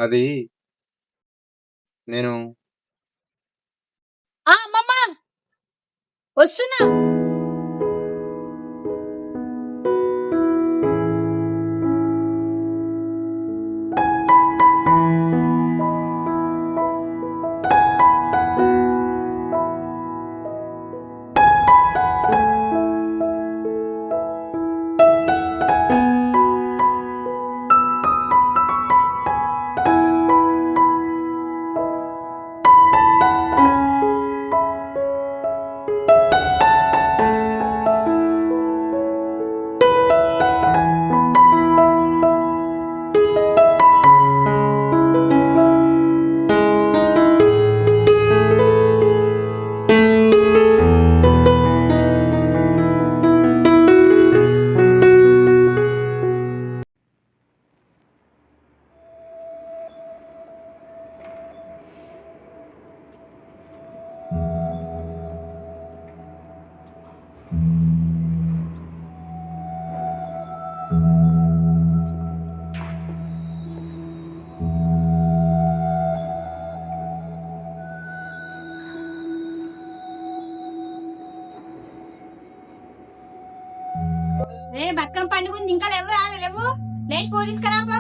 అది నేను అమ్మమ్మ వస్తున్నా. బతుకమ్మ పండుగ ఉంది, ఇంకా లేవు లేవు, లేచి పో తీసుకురాపో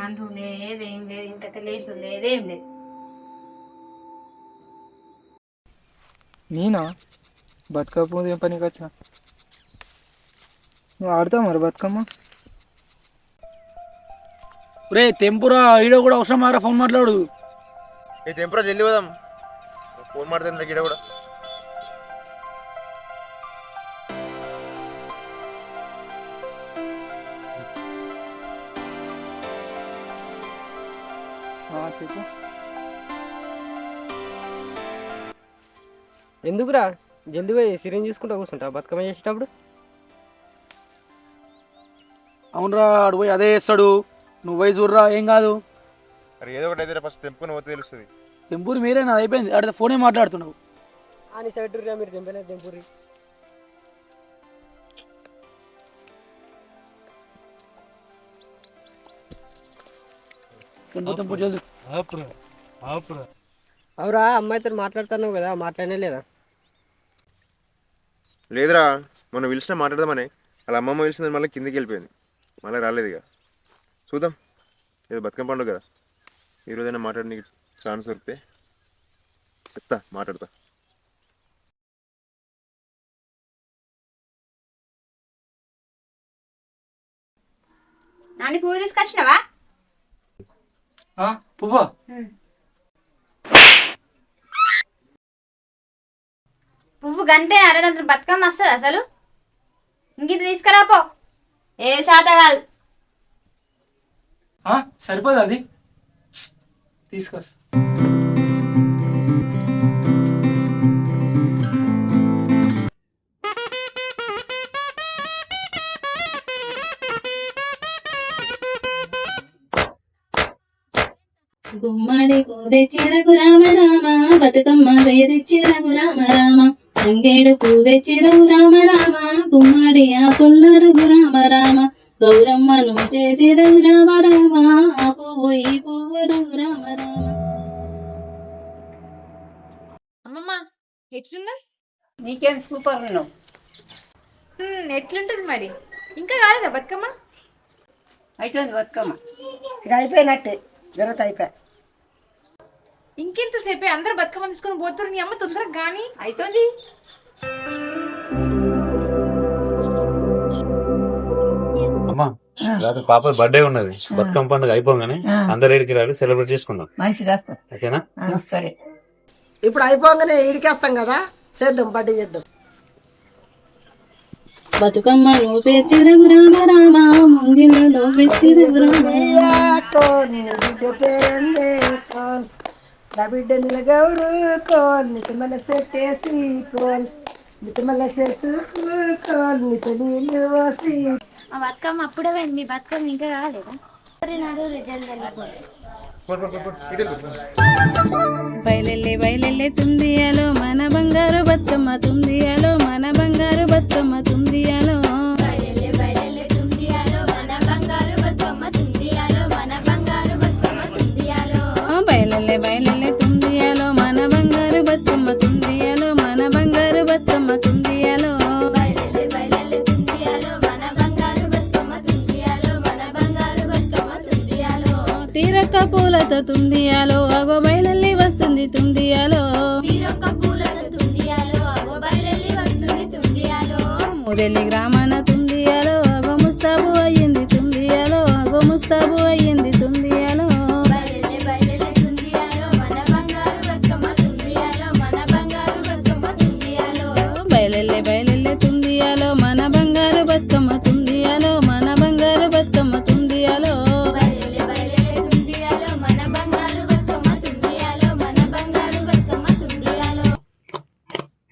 అంటూ లేదేం లేదు, ఇంకా లేసు లేదేం లేదు. నేనా బతుకమ్మ ఏం పనికి వచ్చా? నువ్వు ఆడతావు మరి బతుకమ్మ? రే తెంపురా, ఈడో కూడా అవసరం మారా, ఫోన్ మాట్లాడు. ఏ తెంపురా జల్ది పోదాం, ఫోన్ మాట్లాడుతుంది ఈడ కూడా. చెప్పు. ఎందుకురా జల్దీ పోయి సిరింజ్ చూసుకుంటా కూర్చుంటా బతుకమ్మ చేసేటప్పుడు? అవునరా, ఆడు పోయి అదే చేస్తాడు, నువ్వు పోయి చూడరా, ఏం కాదు. అరే ఏదో ఒకటి అయితే ఫస్ట్ తెంపుకుని పోతే తెలుస్తుంది. తెంపూరి మీరేనా? అయిపోయింది, ఆడ ఫోనే మాట్లాడుతున్నావు. అని సైడ్ మీరు తెంపలేదు తెంపూరి. తెంపు జల్ది. అవురా, అమ్మాయితో మాట్లాడుతున్నావు కదా, మాట్లాడనే లేదా? లేదురా, మొన్న పిలిచినా మాట్లాడదామని, అలా అమ్మమ్మ పిలిచిందని మళ్ళీ కిందికి వెళ్ళిపోయింది, మళ్ళీ రాలేదు. ఇక చూద్దాం, ఏదో బతుకమ్మ పండుగ కదా, ఈరోజైనా మాట్లాడి నీకు ఛాన్స్ దొరికితే చెప్తా, మాట్లాడతా. నాని పువ్వు తీసుకొచ్చినావా? పువ్వా? పువ్వు గంతే అరదంతా బతుకమ్మ వస్తుంది అసలు. ఇంక తీసుకురాపో, ఏ శాత కాదు. సరిపోదు అది, తీసుకొస్తా. గుమ్మడి పూదెచ్చిరకు రామ రామ, బతుకమ్మ వేదెచ్చిరకు రామ రామ, తంగేడు పూదెచ్చిరకు రామ రామ, గుమ్మడి ఆ పుల్లరకు రామ రామ, గౌరమ్మను చేసిరకు రామ రామ, ఆ పువ్వు ఈ పువ్వురకు రామ రామ. అమ్మమ్మ ఎట్లున్నా? నీకేం సూపర్ ఉన్నావు. ఎట్లుంటది మరి? ఇంకా కాలేదా బతుకమ్మ? అయిపోయింది బతుకమ్మ, ఇక అయిపోయినట్టే, జరత అయిపోయా. ఇంకెంతసేపే అందరు బతుకమ్మ తీసుకొని పోతారు, నీ అమ్మ తొందరగా కానీ అవుతుంది. అమ్మా, పాప బర్త్డే ఉన్నది, బతుకమ్మ పండుగ అయిపోగానే అందరు ఏడికి రాలి సెలబ్రేట్ చేసుకుందాం. ఓకేనా? సరే, ఇప్పుడు అయిపోగానే ఇడికేస్తాం కదా, చేద్దాం, బర్త్డే చేద్దాం. బతుకమ్మను పేర్చిరకు రామ రామ, ముంగిళ్ళలో పెట్టిరకు రామ. నా బిడ్డ నిలగౌరు కోల్, నితమల చెట్టేసి కోల్, నితమల చెట్టు కోల్, నిత నీళ్ళు పోసి. ఆ బతుకమ్మ అప్పుడే పోయింది, మీ బతుకమ్మ ఇంకా కాలేదా? బయలెల్లే బయలెల్లే తుందియాలో మన బంగారు బతుకమ్మ, తుందియాలో మన బంగారు బతుకమ్మ, తుందియాలో బయలెల్లే బయలెల్లే తుందియాలో మన బంగారు బతుకమ్మ, తుందియాలో మన బంగారు తీరొక్క పూలతో తుందియాలో అగో బయలెల్లి వస్తుంది తుందియాలో ముదెల్లి గ్రామాన తుందియాలో అగో ముస్తాబు అయ్యింది తుందియాలో అగో ముస్తాబు అయ్యింది తుందియాలో బయలెల్లె బయలెల్లె తుందియాలో మన బంగారు బతుకమ్మ తుందియాలో మన బంగారు బతుకమ్మ తుందియాలో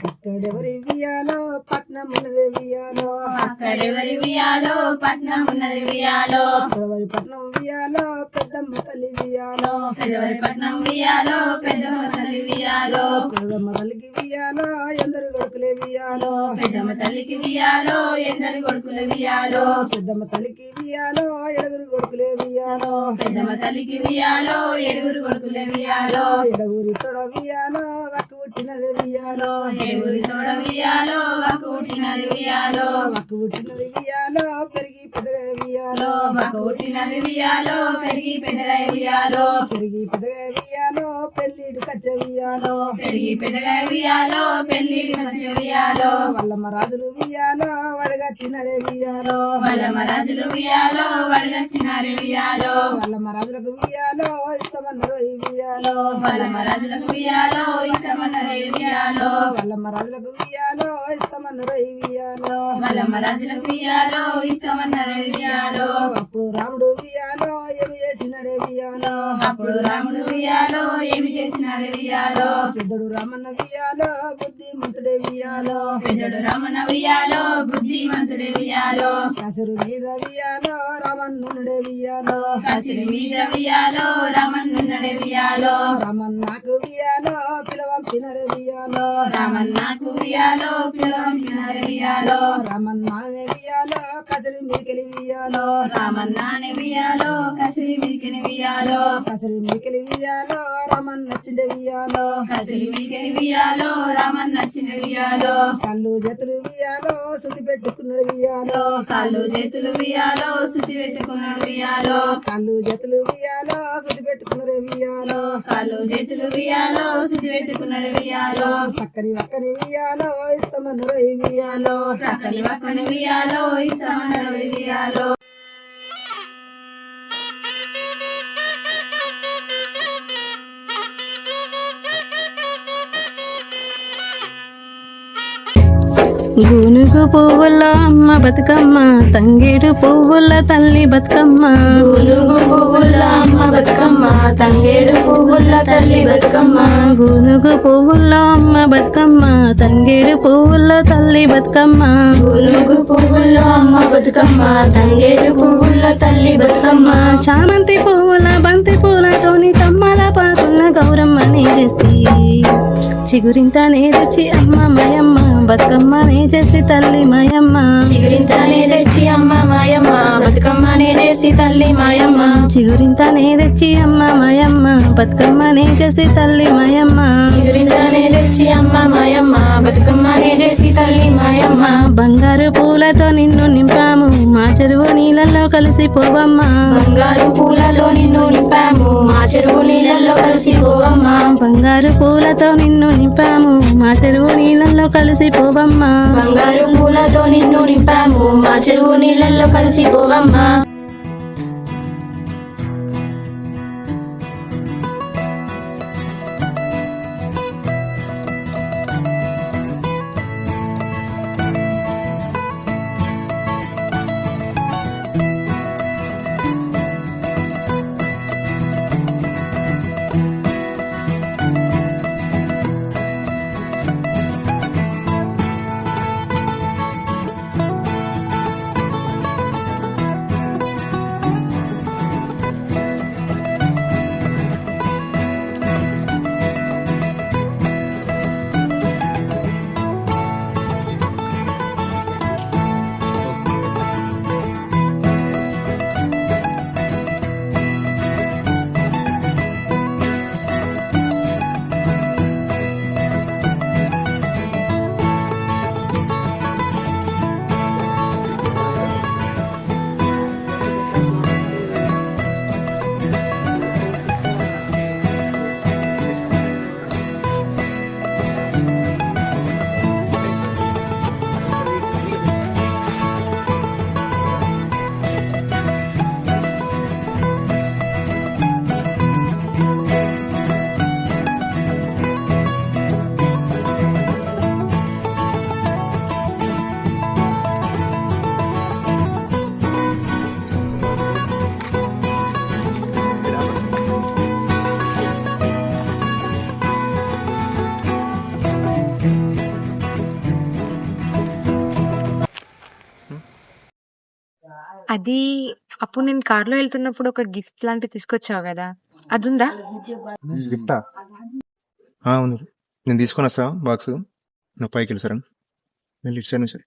అక్కడెవరి వియాలో పట్నం ఉన్నది వియాలో అక్కడెవరి వియాలో పట్నం ఉన్నది వియాలో ఎవరి పట్నం వియాలో పెద్దమ్మ తల్లి వియాలో పెదవరి పట్నం వియాలో పెద్దమ్మ తల్లి వియాలో పెద్దమ్మ తల్లికి వియాలో ఎందరు కొడుకులే వియాలో పెద్దమ్మ తల్లికి వియాలో ఎందరు కొడుకుల వియాలో పెద్దమ్మ తల్లికి వియాలో ఎడుగురు కొడుకులే వియాలో పెద్దమ్మ తల్లికి వియాలో ఏడుగురు కొడుకుల వియాలో ఎడుగురి తొడ వియాలో వక్కు పుట్టినది వియాలో ఏడుగురి తోడ వియాలో వకు పుట్టినది వియాలో వక్కు పుట్టినది వియాలో పెరిగి పెద్దగా వియాలో వకు పుట్టినది వియాలో పెరిగి పెద్దగా వియాలో పెరిగి పెద్దగా వియాలో పెళ్ళిడు కచ్చ వియాలో పెరిగి పెద్దగా వియాలో పెళ్లిడి కచ్చ వియాలో వల్లమ్మ రాజులు వియాలో వడగా చిన్నరే వియాలో వల్లమ్మ రాజులు వియాలో వడగచ్చినారు వియాలో వల్లమ్మ రాజులకు వియాలో ఇష్టమన్నారు ఈ వియాలో వల్లమ్మ రాజులకు వియాలో ఇష్టమన్నారు వియాలో వల్లమ్మ రాజులకు వియాలో ఇష్టమన్నారు ఈ వియాలో వల్లమ్మ రాజులకు వియాలో ఇష్టమన్నారు వియాలో అప్పుడు రాముడు వియాలో ఏమి చేసినడే వియాలో అప్పుడు రాముడు వియాలో ఏమి చేసినాడు వియాలో పెద్దడు రామన్న వియాలో బుద్ధిమంతుడే వియాలో పెద్దడు రామన్న వియాలో బుద్ధిమంతుడే వియాలో కసురు మీద వియాలో రామన్నుడే వియాలో కసిరి మీద వియాలో రామన్నున్నడే వియాలో రామన్నకు వియాలో పిలవంపినరే వియాలో రామన్నకు వియాలో పిలవంపినారు వియాలో రామన్నానే వియాలో కసరి మీకెలి వియాలో రామన్నాని వియాలో కసిరి మీదికి వియాలో కసరి మీకెలి వియాలో రామన్ నచ్చిండే వియాలో కసిరి మీదికి వియాలో రామన్ నచ్చిన వియాలో కళ్ళు చేతులు వియాలో శుద్ధి పెట్టుకున్నాడు వియాలో కాళ్ళు చేతులు వియాలో శుద్ధి పెట్టుకున్నాడు వియాలో కళ్ళు చేతులు వియాలో శుద్ధి పెట్టుకున్నారు వియాలో కాళ్ళు చేతులు వియాలో శుద్ధి పెట్టుకున్నాడు వియాలో చక్కని వక్కని వియాలో ఇష్టమన్నారు ఈ వియాలో సకలి వక్కని వియాలో ఇష్టమన్నారు వియాలో గూనుగు పువ్వుల అమ్మ బతుకమ్మ తంగేడు పువ్వుల తల్లి బతుకమ్మ గూనుగు పువ్వుల అమ్మ బతుకమ్మ తంగేడు పువ్వుల తల్లి బతుకమ్మ గూనుగు పువ్వుల అమ్మ బతుకమ్మ తంగేడు పువ్వుల తల్లి బతుకమ్మ గూనుగు పువ్వుల అమ్మ బతుకమ్మ తంగేడు పువ్వుల తల్లి బతుకమ్మ చామంతి పువ్వుల బంతి పూలతోని తమ్మల పాకుల గౌరమ్మని చేస్తే చిగురింతనే తెచ్చి అమ్మ మయమ్మ బతుకమ్మనే చేసి తల్లి మయమ్మ చిగురింతనే తెచ్చి అమ్మ మాయమ్మ బతుకమ్మనే చేసి తల్లి మాయమ్మ చిగురింతనే తెచ్చి అమ్మ మయమ్మ బతుకమ్మనే చేసి తల్లి మయమ్మ చిగురింతనే తెచ్చి అమ్మ మాయమ్మ బతుకమ్మనే చేసి తల్లి మాయమ్మ బంగారు పూలతో నిన్ను నింపాము మా చెరువు నీళ్ళల్లో కలిసిపోవమ్మా బంగారు పూలతో నిన్ను నింపాము మా చెరువు నీళ్ళల్లో కలిసిపోవమ్మా బంగారు పూలతో నిన్ను నింపాము మా చెరువు నీళ్ళల్లో కలిసిపోవమ్మా బంగారు పూలతో నిన్ను నింపాము మా చెరువు నీళ్ళల్లో కలిసిపోవమ్మా అది అప్పుడు నేను కార్లో వెళ్తున్నప్పుడు ఒక గిఫ్ట్ లాంటివి తీసుకొచ్చావు కదా, అది ఉందా? గిఫ్టా? ఉంది. నేను తీసుకొని వస్తా బాక్స్. నువ్వు పైకి వెళ్ళి సరే వెళ్ళి ఇటు సైడ్ నుంచి.